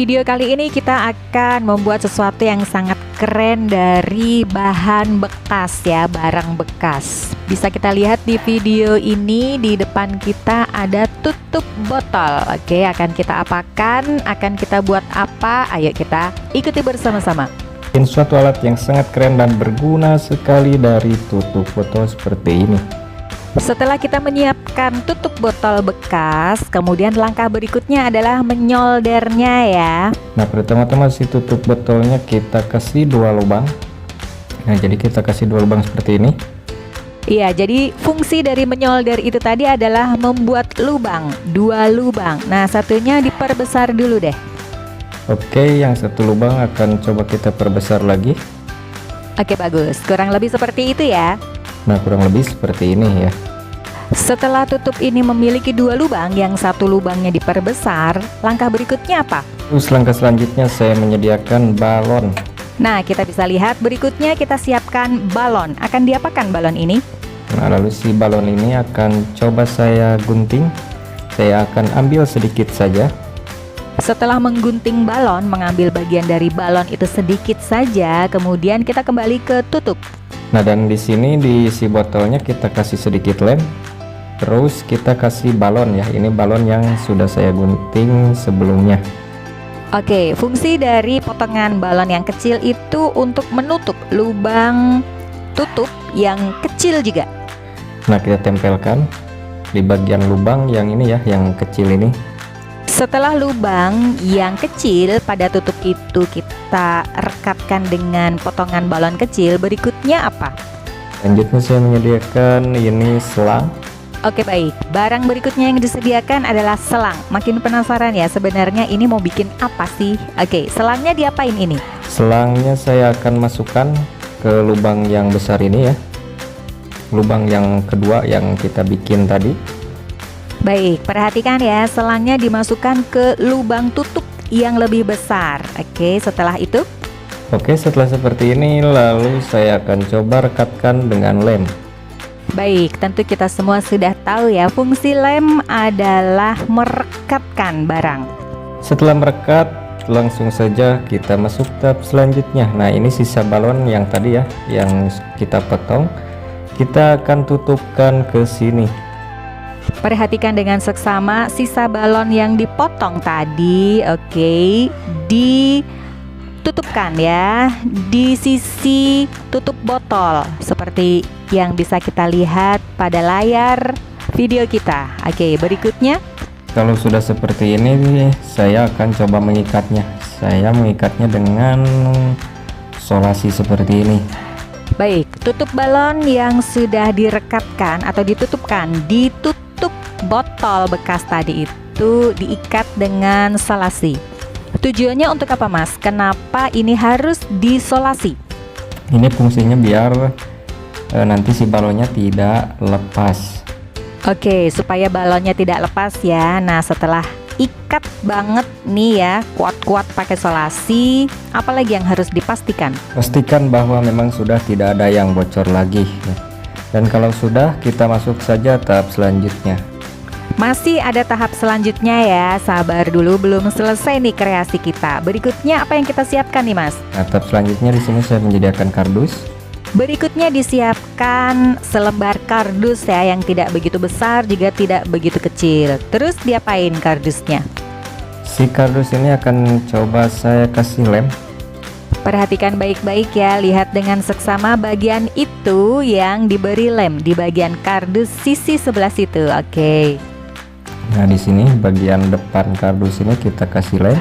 video kali ini kita akan membuat sesuatu yang sangat keren dari bahan bekas ya, barang bekas. Bisa kita lihat di video ini, di depan kita ada tutup botol. Oke, akan kita apakan, akan kita buat apa? Ayo kita ikuti bersama-sama. Ini suatu alat yang sangat keren dan berguna sekali dari tutup botol seperti ini. Setelah kita menyiapkan tutup botol bekas, kemudian langkah berikutnya adalah menyoldernya ya. Nah, pertama-tama si tutup botolnya kita kasih 2 lubang. Nah, jadi kita kasih 2 lubang seperti ini. Iya, jadi fungsi dari menyolder itu tadi adalah membuat lubang, 2 lubang. Nah, satunya diperbesar dulu deh. Oke, yang satu lubang akan coba kita perbesar lagi. Oke, bagus. Kurang lebih seperti itu ya. Nah, kurang lebih seperti ini ya. Setelah tutup ini memiliki 2 lubang, yang satu lubangnya diperbesar, langkah berikutnya apa? Terus langkah selanjutnya saya menyediakan balon. Nah, kita bisa lihat berikutnya kita siapkan balon. Akan diapakan balon ini? Nah, lalu si balon ini akan coba saya gunting. Saya akan ambil sedikit saja. Setelah menggunting balon, mengambil bagian dari balon itu sedikit saja, kemudian kita kembali ke tutup. Nah, dan di sini di si botolnya kita kasih sedikit lem. Terus kita kasih balon ya. Ini balon yang sudah saya gunting sebelumnya. Oke, fungsi dari potongan balon yang kecil itu untuk menutup lubang tutup yang kecil juga. Nah, kita tempelkan di bagian lubang yang ini ya, yang kecil ini. Setelah lubang yang kecil pada tutup itu kita rekatkan dengan potongan balon kecil, berikutnya apa? Selanjutnya saya menyediakan ini selang. Oke, baik. Barang berikutnya yang disediakan adalah selang. Makin penasaran ya, sebenarnya ini mau bikin apa sih? Oke, selangnya diapain ini? Selangnya saya akan masukkan ke lubang yang besar ini ya. Lubang yang kedua yang kita bikin tadi. Baik, perhatikan ya, selangnya dimasukkan ke lubang tutup yang lebih besar. Oke, setelah itu? Oke, setelah seperti ini lalu saya akan coba rekatkan dengan lem. Baik, tentu kita semua sudah tahu ya, fungsi lem adalah merekatkan barang. Setelah merekat, langsung saja kita masuk tahap selanjutnya. Nah, ini sisa balon yang tadi ya, yang kita potong. Kita akan tutupkan ke sini. Perhatikan dengan seksama sisa balon yang dipotong tadi. Oke, ditutupkan ya di sisi tutup botol seperti yang bisa kita lihat pada layar video kita. Oke, berikutnya. Kalau sudah seperti ini, saya akan coba mengikatnya. Saya mengikatnya dengan solasi seperti ini. Baik, tutup balon yang sudah direkatkan atau ditutupkan di tutup botol bekas tadi itu diikat dengan solasi. Tujuannya untuk apa, Mas? Kenapa ini harus disolasi? Ini fungsinya biar nanti si balonnya tidak lepas. Oke, supaya balonnya tidak lepas ya. Nah, setelah ikat banget nih ya, kuat-kuat pakai solasi, apalagi yang harus dipastikan? Pastikan bahwa memang sudah tidak ada yang bocor lagi. Dan kalau sudah, kita masuk saja tahap selanjutnya. Masih ada tahap selanjutnya ya, sabar dulu, belum selesai nih kreasi kita. Berikutnya apa yang kita siapkan nih, Mas? Nah, tahap selanjutnya di sini saya menyediakan kardus. Berikutnya disiapkan selembar kardus ya, yang tidak begitu besar juga tidak begitu kecil. Terus diapain kardusnya? Si kardus ini akan coba saya kasih lem. Perhatikan baik-baik ya, lihat dengan seksama bagian itu yang diberi lem di bagian kardus sisi sebelah situ. Oke. Nah, di sini bagian depan kardus ini kita kasih lem.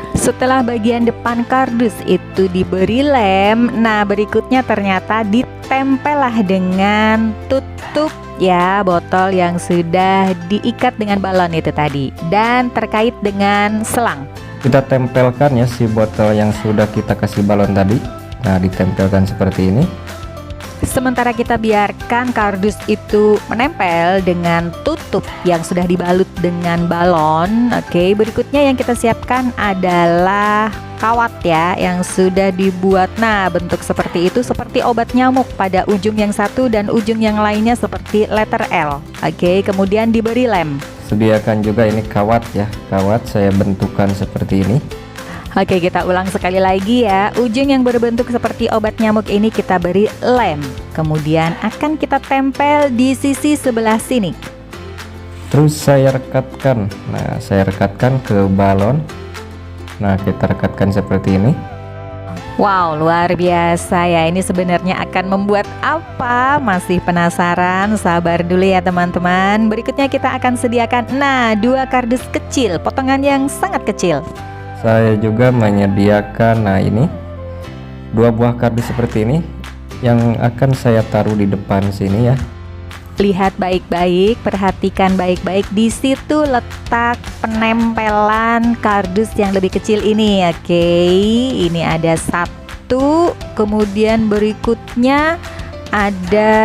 Setelah bagian depan kardus itu diberi lem, nah berikutnya ternyata ditempellah dengan tutup ya botol yang sudah diikat dengan balon itu tadi, dan terkait dengan selang. Kita tempelkan ya si botol yang sudah kita kasih balon tadi. Nah, ditempelkan seperti ini. Sementara kita biarkan kardus itu menempel dengan tutup yang sudah dibalut dengan balon. Oke, berikutnya yang kita siapkan adalah kawat ya, yang sudah dibuat. Nah, bentuk seperti itu seperti obat nyamuk, pada ujung yang satu dan ujung yang lainnya seperti letter L. Oke, kemudian diberi lem. sediakan juga ini kawat ya, kawat saya bentukkan seperti ini. Oke, kita ulang sekali lagi ya. Ujung yang berbentuk seperti obat nyamuk ini kita beri lem. Kemudian akan kita tempel di sisi sebelah sini. Terus saya rekatkan. Nah, saya rekatkan ke balon. Nah, kita rekatkan seperti ini. Wow, luar biasa ya. Ini sebenarnya akan membuat apa? Masih penasaran? Sabar dulu ya teman-teman. Berikutnya kita akan sediakan 2 kardus kecil, potongan yang sangat kecil. Saya juga menyediakan, nah ini 2 buah kardus seperti ini yang akan saya taruh di depan sini ya. Lihat baik-baik, perhatikan baik-baik, di situ letak penempelan kardus yang lebih kecil ini. Oke, ini ada 1, kemudian berikutnya ada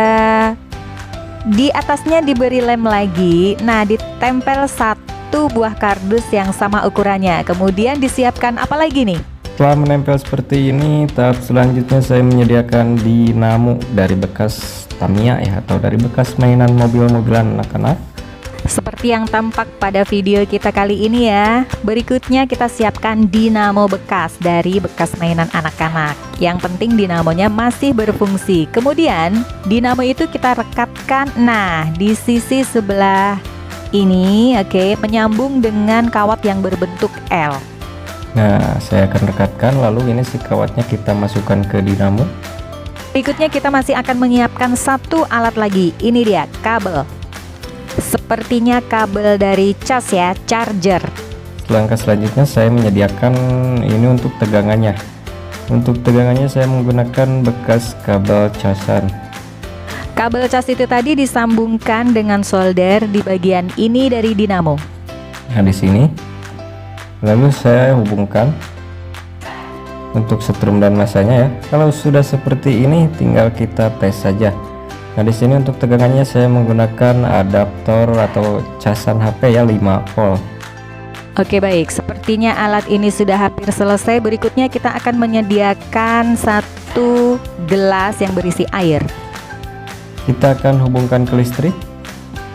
di atasnya diberi lem lagi. Nah, ditempel 1 buah kardus yang sama ukurannya. Kemudian disiapkan apa lagi nih? Setelah menempel seperti ini, tahap selanjutnya saya menyediakan dinamo dari bekas Tamiya ya, atau dari bekas mainan mobil-mobilan anak-anak. Seperti yang tampak pada video kita kali ini ya. Berikutnya kita siapkan dinamo bekas dari bekas mainan anak-anak. Yang penting dinamonya masih berfungsi. Kemudian dinamo itu kita rekatkan di sisi sebelah ini, oke, menyambung dengan kawat yang berbentuk L. Nah, saya akan rekatkan, lalu ini si kawatnya kita masukkan ke dinamo. Berikutnya kita masih akan menyiapkan 1 alat lagi. Ini dia kabel. Sepertinya kabel dari cas ya, charger. Langkah selanjutnya saya menyediakan ini untuk tegangannya. Untuk tegangannya saya menggunakan bekas kabel casan. Kabel cas itu tadi disambungkan dengan solder di bagian ini dari dinamo. Nah, di sini. Lalu saya hubungkan untuk setrum dan masanya ya. Kalau sudah seperti ini tinggal kita tes saja. Nah, di sini untuk tegangannya saya menggunakan adaptor atau casan HP ya 5 volt. Oke, baik, sepertinya alat ini sudah hampir selesai. Berikutnya kita akan menyediakan 1 gelas yang berisi air. Kita akan hubungkan ke listrik,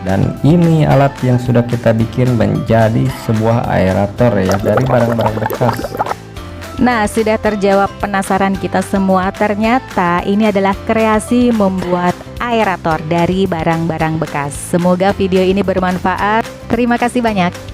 dan ini alat yang sudah kita bikin menjadi sebuah aerator ya dari barang-barang bekas. Nah, sudah terjawab penasaran kita semua. Ternyata ini adalah kreasi membuat aerator dari barang-barang bekas. Semoga video ini bermanfaat. Terima kasih banyak.